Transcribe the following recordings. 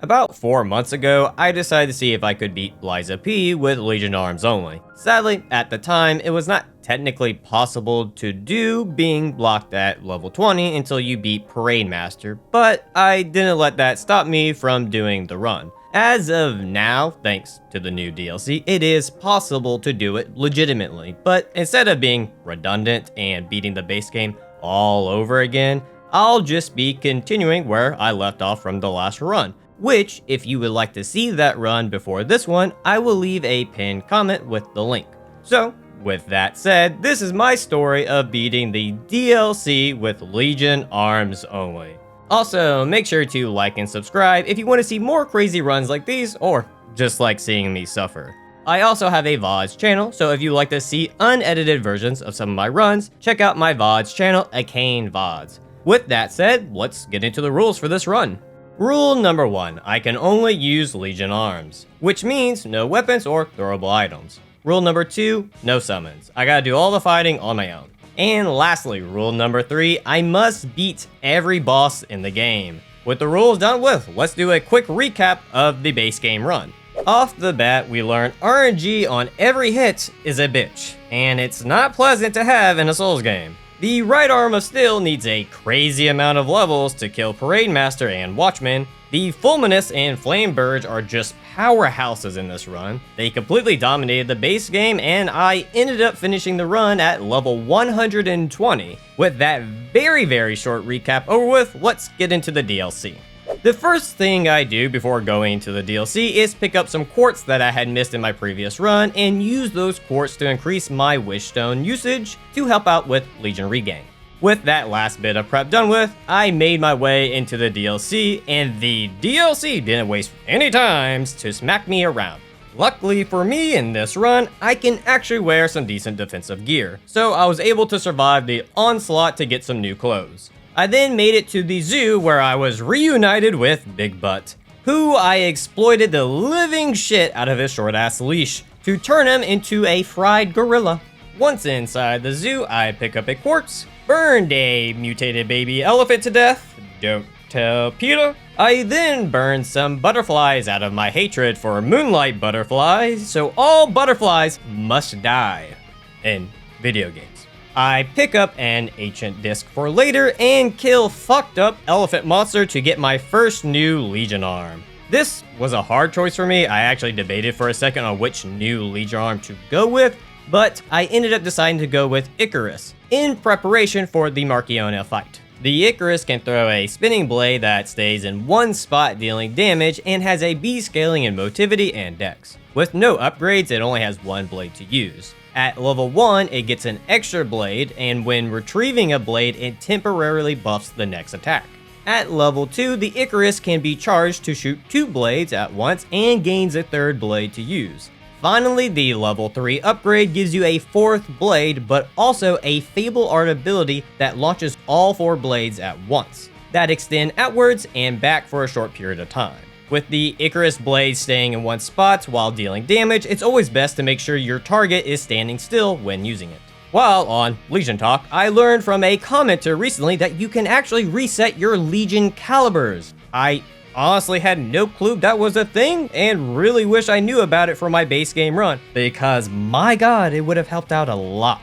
About 4 months ago, I decided to see if I could beat Liza P with Legion arms only. Sadly, at the time, it was not technically possible to do, being blocked at level 20 until you beat Parade Master, but I didn't let that stop me from doing the run. As of now, thanks to the new DLC, it is possible to do it legitimately, but instead of being redundant and beating the base game all over again, I'll just be continuing where I left off from the last run. Which, if you would like to see that run before this one, I will leave a pinned comment with the link. So, with that said, this is my story of beating the DLC with Legion arms only. Also, make sure to like and subscribe if you want to see more crazy runs like these, or just like seeing me suffer. I also have a VODs channel, so if you like to see unedited versions of some of my runs, check out my VODs channel, Arcane VODs. With that said, let's get into the rules for this run. Rule number 1, I can only use Legion arms, which means no weapons or throwable items. Rule number 2, no summons. I gotta do all the fighting on my own. And lastly, rule number 3, I must beat every boss in the game. With the rules done with, let's do a quick recap of the base game run. Off the bat, we learn RNG on every hit is a bitch, and it's not pleasant to have in a Souls game. The right arm of steel needs a crazy amount of levels to kill Parade Master and Watchman. The Fulminous and Flameburge are just powerhouses in this run. They completely dominated the base game, and I ended up finishing the run at level 120. With that very short recap over with, let's get into the DLC. The first thing I do before going into the DLC is pick up some quartz that I had missed in my previous run and use those quartz to increase my Wishstone usage to help out with Legion regain. With that last bit of prep done with, I made my way into the DLC, and the DLC didn't waste any times to smack me around. Luckily for me in this run, I can actually wear some decent defensive gear, so I was able to survive the onslaught to get some new clothes. I then made it to the zoo where I was reunited with Big Butt, who I exploited the living shit out of his short ass leash to turn him into a fried gorilla. Once inside the zoo, I pick up a quartz, burned a mutated baby elephant to death, don't tell Peter. I then burned some butterflies out of my hatred for moonlight butterflies, so all butterflies must die in video games. I pick up an ancient disc for later and kill fucked up elephant monster to get my first new Legion arm. This was a hard choice for me. I actually debated for a second on which new Legion arm to go with, but I ended up deciding to go with Icarus in preparation for the Mariona fight. The Icarus can throw a spinning blade that stays in one spot dealing damage and has a B scaling in motivity and dex. With no upgrades, it only has one blade to use. At level 1, it gets an extra blade, and when retrieving a blade, it temporarily buffs the next attack. At level 2, the Icarus can be charged to shoot 2 blades at once and gains a 3rd blade to use. Finally, the level 3 upgrade gives you a 4th blade, but also a Fable Art ability that launches all 4 blades at once, that extend outwards and back for a short period of time. With the Icarus blade staying in one spot while dealing damage, it's always best to make sure your target is standing still when using it. While on Legion Talk, I learned from a commenter recently that you can actually reset your Legion calibers. I honestly had no clue that was a thing, and really wish I knew about it for my base game run, because my god, it would have helped out a lot.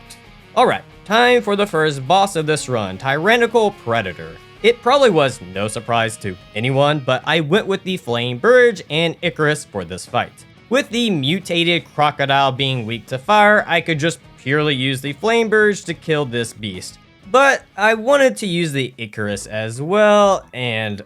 Alright, time for the first boss of this run, Tyrannical Predator. It probably was no surprise to anyone, but I went with the Flameburge and Icarus for this fight. With the mutated crocodile being weak to fire, I could just purely use the Flameburge to kill this beast. But I wanted to use the Icarus as well, and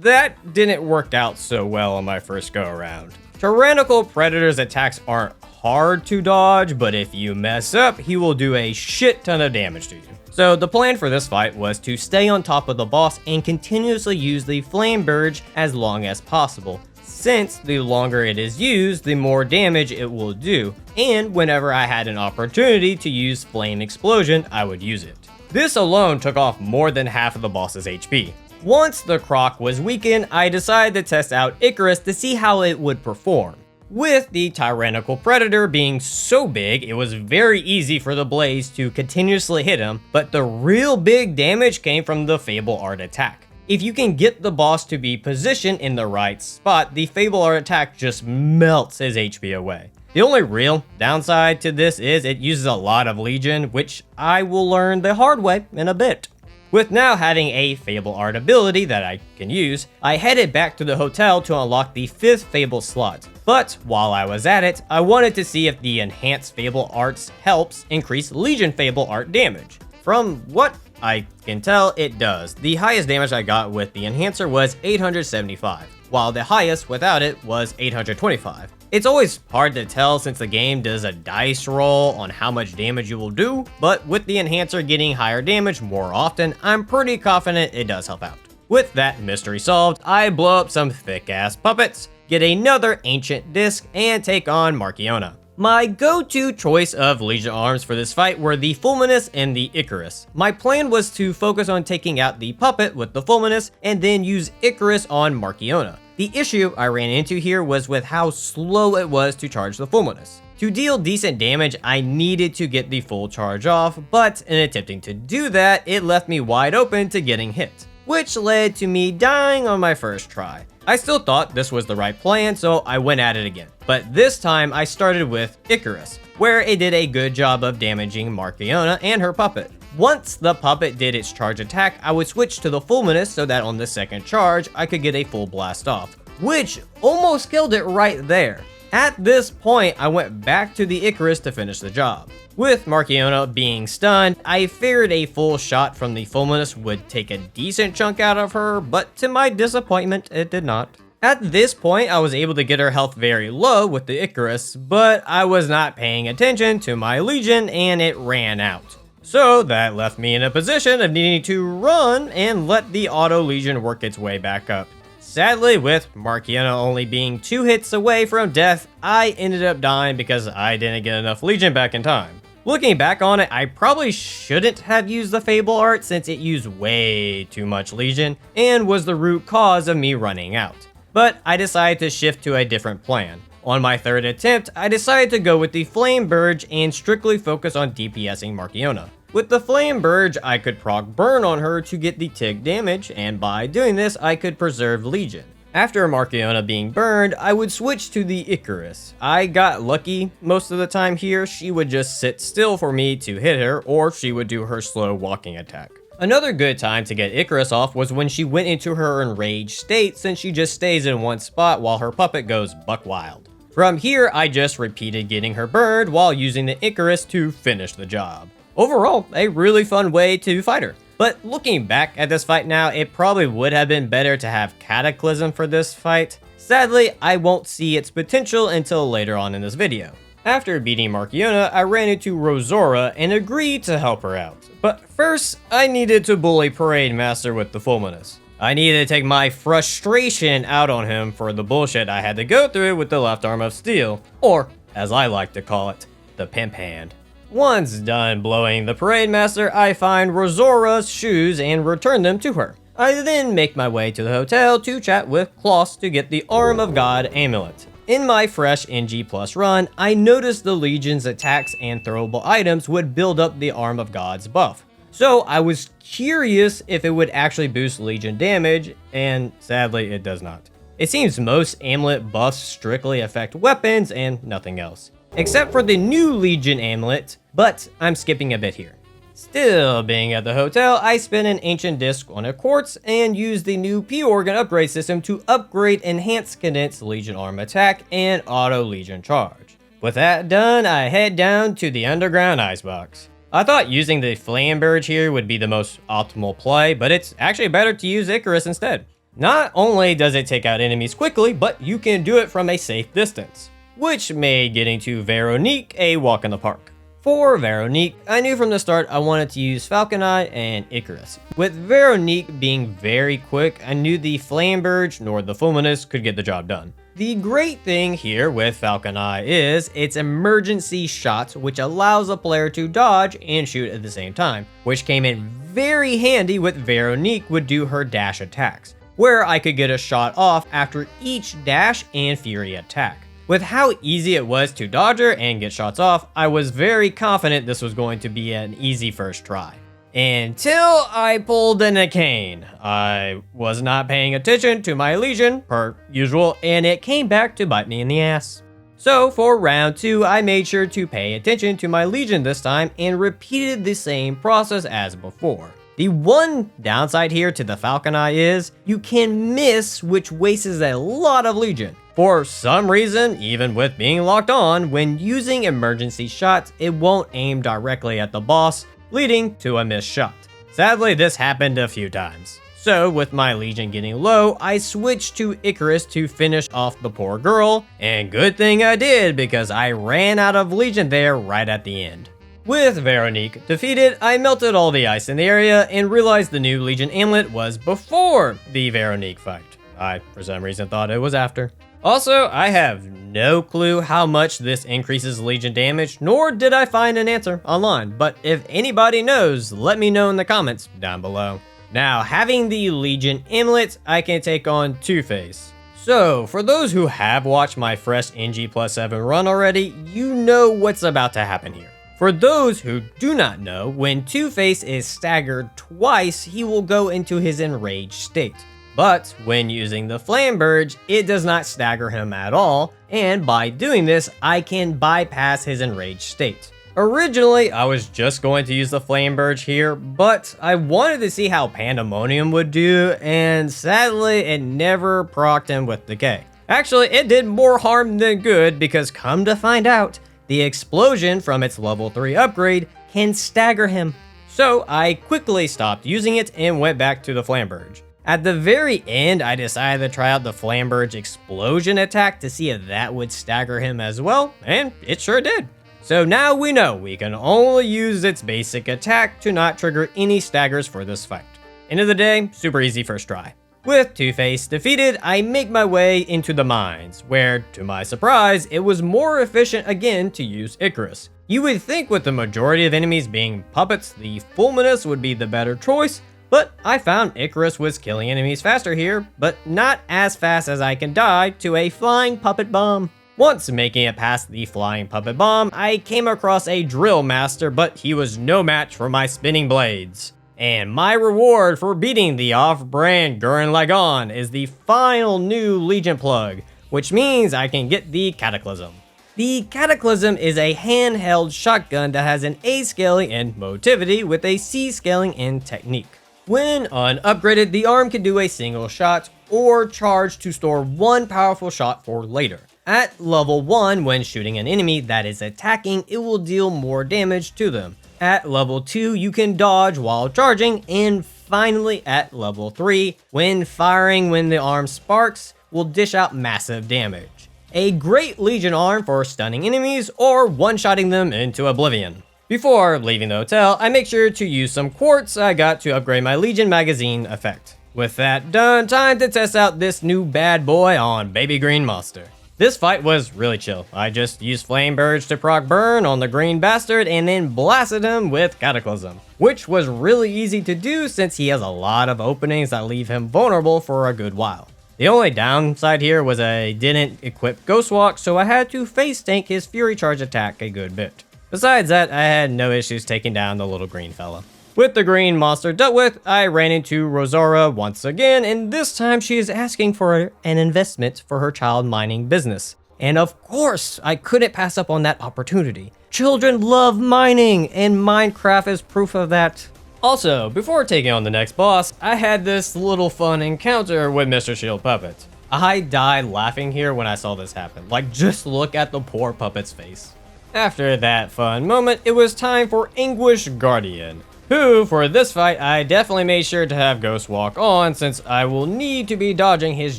that didn't work out so well on my first go around. Tyrannical Predator's attacks aren't hard to dodge, but if you mess up, he will do a shit ton of damage to you. So the plan for this fight was to stay on top of the boss and continuously use the Flameburge as long as possible, since the longer it is used, the more damage it will do, and whenever I had an opportunity to use Flame Explosion, I would use it. This alone took off more than half of the boss's HP. Once the croc was weakened, I decided to test out Icarus to see how it would perform. With the Tyrannical Predator being so big, it was very easy for the blades to continuously hit him, but the real big damage came from the Fable Art attack. If you can get the boss to be positioned in the right spot, the Fable Art attack just melts his HP away. The only real downside to this is it uses a lot of Legion, which I will learn the hard way in a bit. With now having a Fable Art ability that I can use, I headed back to the hotel to unlock the 5th Fable slot. But while I was at it, I wanted to see if the Enhanced Fable Arts helps increase Legion Fable Art damage. From what I can tell, it does. The highest damage I got with the Enhancer was 875, while the highest without it was 825. It's always hard to tell since the game does a dice roll on how much damage you will do, but with the Enhancer getting higher damage more often, I'm pretty confident it does help out. With that mystery solved, I blow up some thick-ass puppets, get another Ancient Disc, and take on Mariona. My go-to choice of Legion arms for this fight were the Fulminous and the Icarus. My plan was to focus on taking out the puppet with the Fulminous and then use Icarus on Mariona. The issue I ran into here was with how slow it was to charge the Fulminous. To deal decent damage, I needed to get the full charge off, but in attempting to do that, it left me wide open to getting hit, which led to me dying on my first try. I still thought this was the right plan, so I went at it again. But this time I started with Icarus, where it did a good job of damaging Mariona and her puppet. Once the puppet did its charge attack, I would switch to the Fulminous so that on the second charge, I could get a full blast off, which almost killed it right there. At this point, I went back to the Icarus to finish the job. With Mariona being stunned, I figured a full shot from the Fulminous would take a decent chunk out of her, but to my disappointment, it did not. At this point, I was able to get her health very low with the Icarus, but I was not paying attention to my Legion and it ran out. So that left me in a position of needing to run and let the auto Legion work its way back up. Sadly, with Mariona only being 2 hits away from death, I ended up dying because I didn't get enough Legion back in time. Looking back on it, I probably shouldn't have used the Fable Art since it used way too much Legion and was the root cause of me running out. But I decided to shift to a different plan. On my third attempt, I decided to go with the Flame Burge and strictly focus on DPSing Mariona. With the Flame Burge, I could proc burn on her to get the tick damage, and by doing this, I could preserve Legion. After Mariona being burned, I would switch to the Icarus. I got lucky most of the time here. She would just sit still for me to hit her, or she would do her slow walking attack. Another good time to get Icarus off was when she went into her enraged state, since she just stays in one spot while her puppet goes buck wild. From here, I just repeated getting her burned while using the Icarus to finish the job. Overall, a really fun way to fight her. But looking back at this fight now, it probably would have been better to have Cataclysm for this fight. Sadly, I won't see its potential until later on in this video. After beating Mariona, I ran into Rosora and agreed to help her out. But first, I needed to bully Parade Master with the Fulminous. I needed to take my frustration out on him for the bullshit I had to go through with the left arm of steel, or as I like to call it, the pimp hand. Once done blowing the Parade Master, I find Rosora's shoes and return them to her. I then make my way to the hotel to chat with Klaus to get the Arm of God amulet. In my fresh NG Plus run, I noticed the Legion's attacks and throwable items would build up the Arm of God's buff. So I was curious if it would actually boost Legion damage, and sadly it does not. It seems most amulet buffs strictly affect weapons and nothing else. Except for the new Legion amulet, but I'm skipping a bit here. Still being at the hotel, I spent an Ancient Disc on a Quartz and used the new P-Organ upgrade system to upgrade Enhanced Condensed Legion Arm Attack and Auto Legion Charge. With that done, I head down to the Underground Icebox. I thought using the Flame Burge here would be the most optimal play, but it's actually better to use Icarus instead. Not only does it take out enemies quickly, but you can do it from a safe distance, which made getting to Véronique a walk in the park. For Véronique, I knew from the start I wanted to use Falcon Eye and Icarus. With Véronique being very quick, I knew the Flame Burge nor the Fulminous could get the job done. The great thing here with Falcon Eye is its emergency shot, which allows a player to dodge and shoot at the same time, which came in very handy with Véronique would do her dash attacks, where I could get a shot off after each dash and fury attack. With how easy it was to dodge her and get shots off, I was very confident this was going to be an easy first try. Until I pulled an arcane. I was not paying attention to my Legion, per usual, and it came back to bite me in the ass. So for round 2, I made sure to pay attention to my Legion this time and repeated the same process as before. The one downside here to the Falcon Eye is you can miss, which wastes a lot of Legion. For some reason, even with being locked on, when using emergency shots, it won't aim directly at the boss, leading to a missed shot. Sadly, this happened a few times. So with my Legion getting low, I switched to Icarus to finish off the poor girl, and good thing I did because I ran out of Legion there right at the end. With Véronique defeated, I melted all the ice in the area and realized the new Legion amulet was before the Véronique fight. I, for some reason, thought it was after. Also, I have no clue how much this increases Legion damage, nor did I find an answer online, but if anybody knows, let me know in the comments down below. Now, having the Legion amulet, I can take on Two-Face. So, for those who have watched my fresh NG+7 run already, you know what's about to happen here. For those who do not know, when Two-Face is staggered twice, he will go into his enraged state. But when using the Flamberge, it does not stagger him at all, and by doing this, I can bypass his enraged state. Originally, I was just going to use the Flamberge here, but I wanted to see how Pandemonium would do, and sadly, it never procced him with Decay. Actually, it did more harm than good, because come to find out, the explosion from its level 3 upgrade can stagger him. So I quickly stopped using it and went back to the Flamberge. At the very end, I decided to try out the Flamberge explosion attack to see if that would stagger him as well, and it sure did. So now we know we can only use its basic attack to not trigger any staggers for this fight. End of the day, super easy first try. With Two-Face defeated, I make my way into the mines, where, to my surprise, it was more efficient again to use Icarus. You would think with the majority of enemies being puppets, the Fulminous would be the better choice, but I found Icarus was killing enemies faster here, but not as fast as I can die to a flying puppet bomb. Once making it past the flying puppet bomb, I came across a drill master, but he was no match for my spinning blades. And my reward for beating the off-brand Gurren Lagann is the final new Legion plug, which means I can get the Cataclysm. The Cataclysm is a handheld shotgun that has an A scaling in motivity with a C scaling in technique. When unupgraded, the arm can do a single shot or charge to store one powerful shot for later. At level 1, when shooting an enemy that is attacking, it will deal more damage to them. At level 2, you can dodge while charging, and finally at level 3, when firing when the arm sparks, will dish out massive damage. A great Legion arm for stunning enemies or one-shotting them into oblivion. Before leaving the hotel, I make sure to use some quartz I got to upgrade my Legion magazine effect. With that done, time to test out this new bad boy on Baby Green Monster. This fight was really chill. I just used Flamberge to proc burn on the green bastard and then blasted him with Cataclysm, which was really easy to do since he has a lot of openings that leave him vulnerable for a good while. The only downside here was I didn't equip Ghostwalk, so I had to face tank his Fury Charge attack a good bit. Besides that, I had no issues taking down the little green fella. With the green monster dealt with, I ran into Rosora once again, and this time she is asking for an investment for her child mining business. And of course, I couldn't pass up on that opportunity. Children love mining, and Minecraft is proof of that. Also, before taking on the next boss, I had this little fun encounter with Mr. Shield Puppet. I died laughing here when I saw this happen. Like, just look at the poor puppet's face. After that fun moment, it was time for Anguished Guardian, who, for this fight, I definitely made sure to have Ghost Walk on since I will need to be dodging his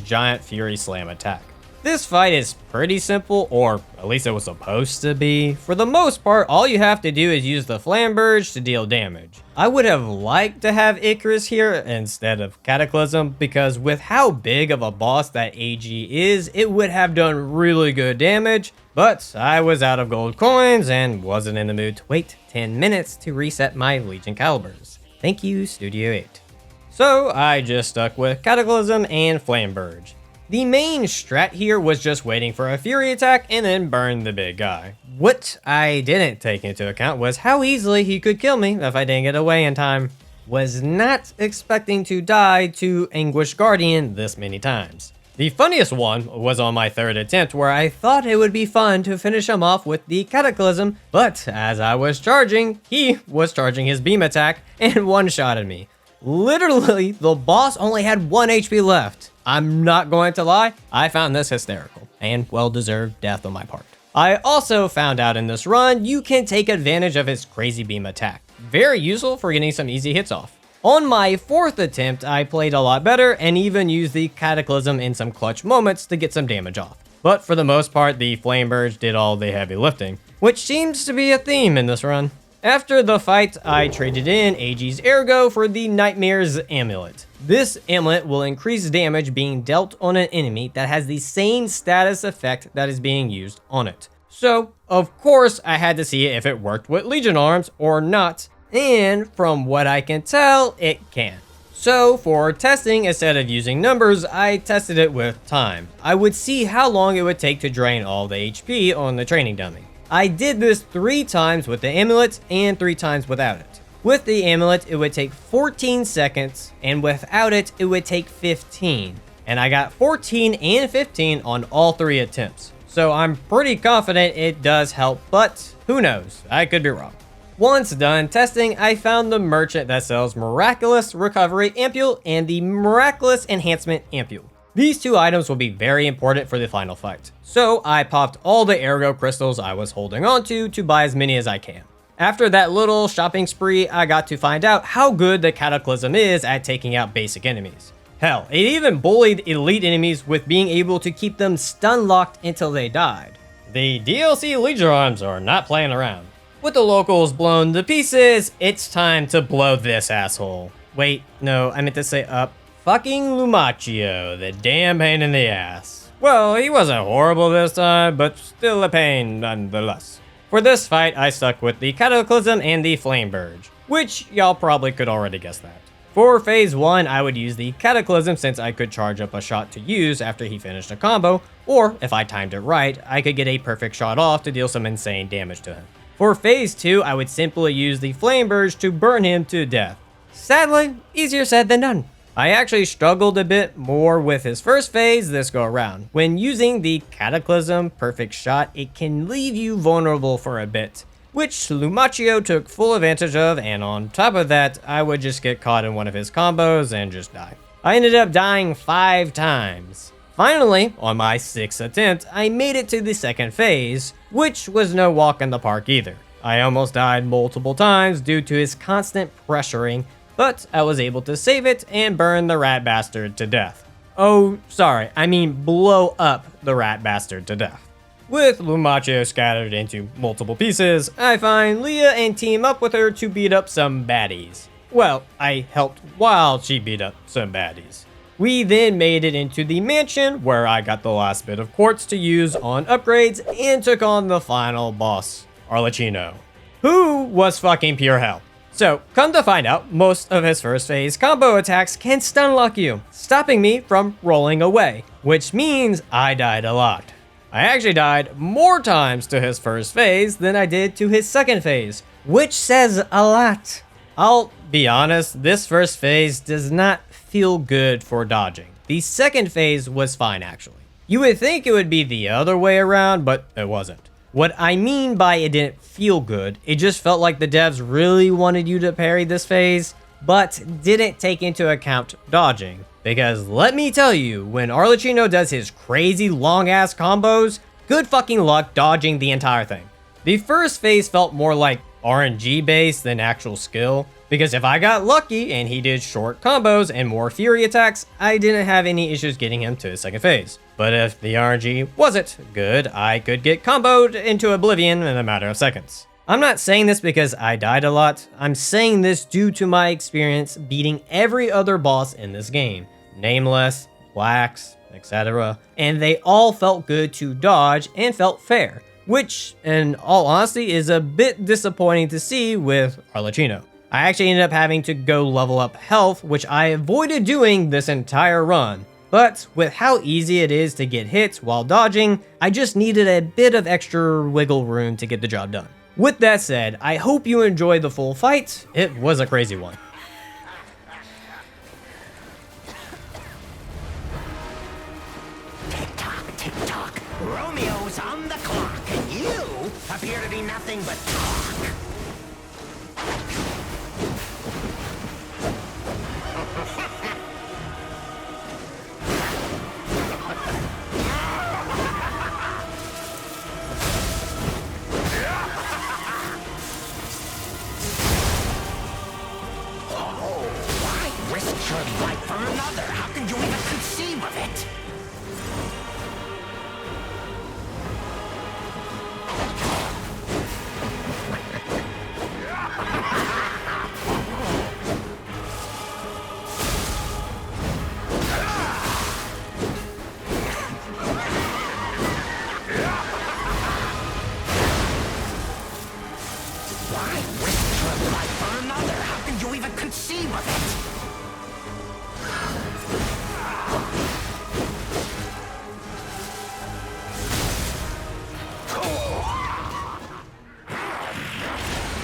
giant Fury Slam attack. This fight is pretty simple, or at least it was supposed to be. For the most part, all you have to do is use the Flamberge to deal damage. I would have liked to have Icarus here instead of Cataclysm, because with how big of a boss that AG is, it would have done really good damage, but I was out of gold coins and wasn't in the mood to wait 10 minutes to reset my Legion calibers. Thank you, Studio 8. So I just stuck with Cataclysm and Flamberge. The main strat here was just waiting for a Fury attack and then burn the big guy. What I didn't take into account was how easily he could kill me if I didn't get away in time. Was not expecting to die to Anguished Guardian this many times. The funniest one was on my third attempt, where I thought it would be fun to finish him off with the Cataclysm, but as I was charging, he was charging his beam attack and one-shotted me. Literally, the boss only had 1 HP left. I'm not going to lie, I found this hysterical, and well-deserved death on my part. I also found out in this run, you can take advantage of his crazy beam attack. Very useful for getting some easy hits off. On my fourth attempt, I played a lot better and even used the Cataclysm in some clutch moments to get some damage off. But for the most part, the Flame Burst did all the heavy lifting, which seems to be a theme in this run. After the fight, I traded in AG's Ergo for the Nightmare's Amulet. This amulet will increase damage being dealt on an enemy that has the same status effect that is being used on it. So, of course, I had to see if it worked with Legion arms or not. And from what I can tell, it can. So for testing, instead of using numbers, I tested it with time. I would see how long it would take to drain all the HP on the training dummy. I did this 3 times with the amulet and 3 times without it. With the amulet, it would take 14 seconds, and without it, it would take 15. And I got 14 and 15 on all 3 attempts. So I'm pretty confident it does help, but who knows? I could be wrong. Once done testing, I found the merchant that sells Miraculous Recovery Ampule and the Miraculous Enhancement Ampule. These 2 items will be very important for the final fight. So I popped all the Ergo crystals I was holding onto to buy as many as I can. After that little shopping spree, I got to find out how good the Cataclysm is at taking out basic enemies. Hell, it even bullied elite enemies with being able to keep them stun locked until they died. The DLC Legion arms are not playing around. With the locals blown to pieces, it's time to blow this asshole. Wait, no, I meant to say up. Fucking Lumacchio, the damn pain in the ass. Well, he wasn't horrible this time, but still a pain nonetheless. For this fight, I stuck with the Cataclysm and the Flame Burst, which y'all probably could already guess that. For phase 1, I would use the Cataclysm since I could charge up a shot to use after he finished a combo, or if I timed it right, I could get a perfect shot off to deal some insane damage to him. For phase 2, I would simply use the Flame Burst to burn him to death. Sadly, easier said than done. I actually struggled a bit more with his first phase this go around. When using the Cataclysm perfect shot, it can leave you vulnerable for a bit, which Lumacchio took full advantage of, and on top of that, I would just get caught in one of his combos and just die. I ended up dying 5 times. Finally, on my 6th attempt, I made it to the second phase, which was no walk in the park either. I almost died multiple times due to his constant pressuring, but I was able to save it and burn the rat bastard to death. Oh, sorry, I mean blow up the rat bastard to death. With Lumacchio scattered into multiple pieces, I find Leah and team up with her to beat up some baddies. Well, I helped while she beat up some baddies. We then made it into the mansion, where I got the last bit of quartz to use on upgrades and took on the final boss, Arlecchino, who was fucking pure hell. So, come to find out, most of his first phase combo attacks can stun lock you, stopping me from rolling away, which means I died a lot. I actually died more times to his first phase than I did to his second phase, which says a lot. I'll be honest, this first phase does not feel good for dodging. The second phase was fine actually. You would think it would be the other way around, but it wasn't. What I mean by it didn't feel good, it just felt like the devs really wanted you to parry this phase, but didn't take into account dodging. Because let me tell you, when Arlecchino does his crazy long ass combos, good fucking luck dodging the entire thing. The first phase felt more like RNG based than actual skill, because if I got lucky and he did short combos and more fury attacks, I didn't have any issues getting him to his second phase. But if the RNG wasn't good, I could get comboed into oblivion in a matter of seconds. I'm not saying this because I died a lot, I'm saying this due to my experience beating every other boss in this game. Nameless, Blacks, etc. And they all felt good to dodge and felt fair, which, in all honesty, is a bit disappointing to see with Arlecchino. I actually ended up having to go level up health, which I avoided doing this entire run. But with how easy it is to get hit while dodging, I just needed a bit of extra wiggle room to get the job done. With that said, I hope you enjoyed the full fight. It was a crazy one. Tick-tock, Romeo's on the clock, and you appear to be nothing but talk. Risk your life for another. How can you even conceive of it? Why risk your life for another? How can you even conceive of it?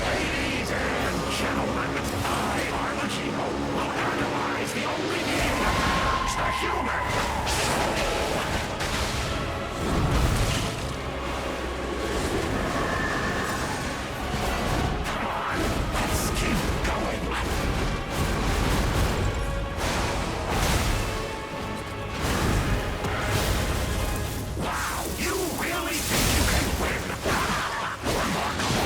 Ladies and gentlemen, I, Arlecchino, will analyze the only being that belongs to human soul. Come on, let's keep going. Wow, you really think you can win? Remarkable.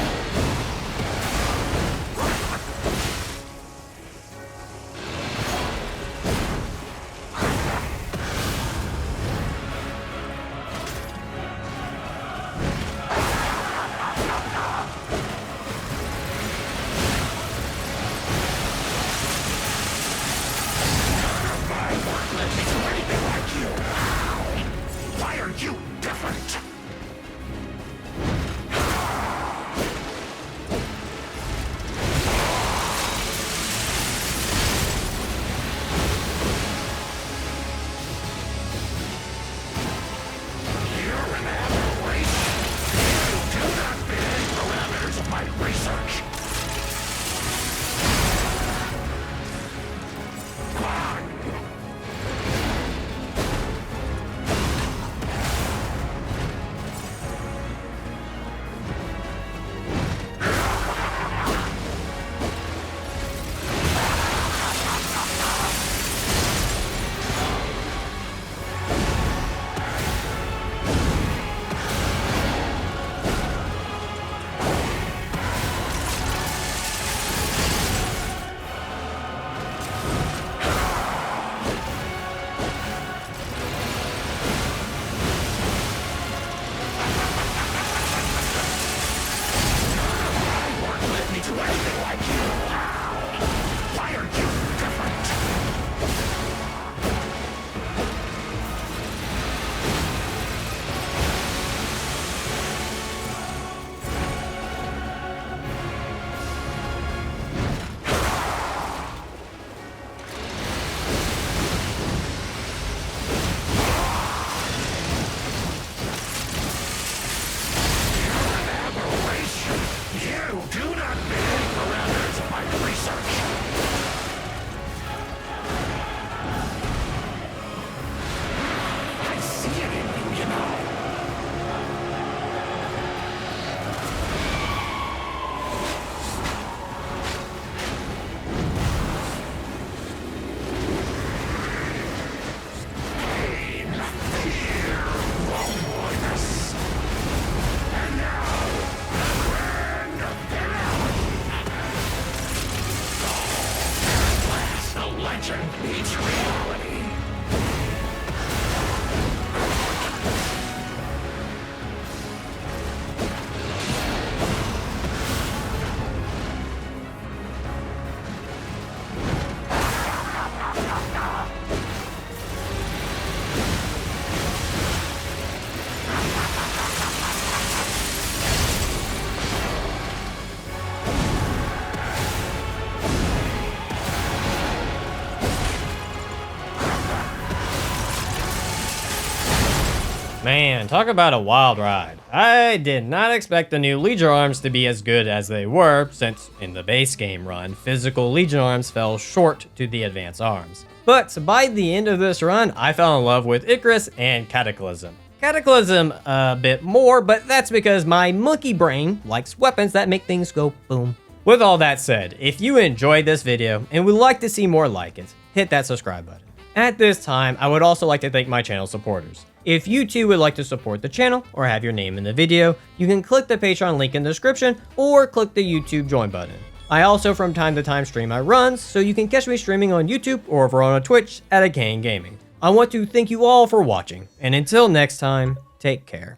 My worthless is anything like you. Why are you different? You're an aberration. You do not fit any parameters of my research. Come on. Man, talk about a wild ride. I did not expect the new Legion arms to be as good as they were, since in the base game run, physical Legion arms fell short to the advanced arms. But by the end of this run, I fell in love with Icarus and Cataclysm. Cataclysm a bit more, but that's because my monkey brain likes weapons that make things go boom. With all that said, if you enjoyed this video and would like to see more like it, hit that subscribe button. At this time, I would also like to thank my channel supporters. If you too would like to support the channel or have your name in the video, you can click the Patreon link in the description or click the YouTube join button. I also from time to time stream my runs, so you can catch me streaming on YouTube or over on Twitch at Arlecchino Gaming. I want to thank you all for watching, and until next time, take care.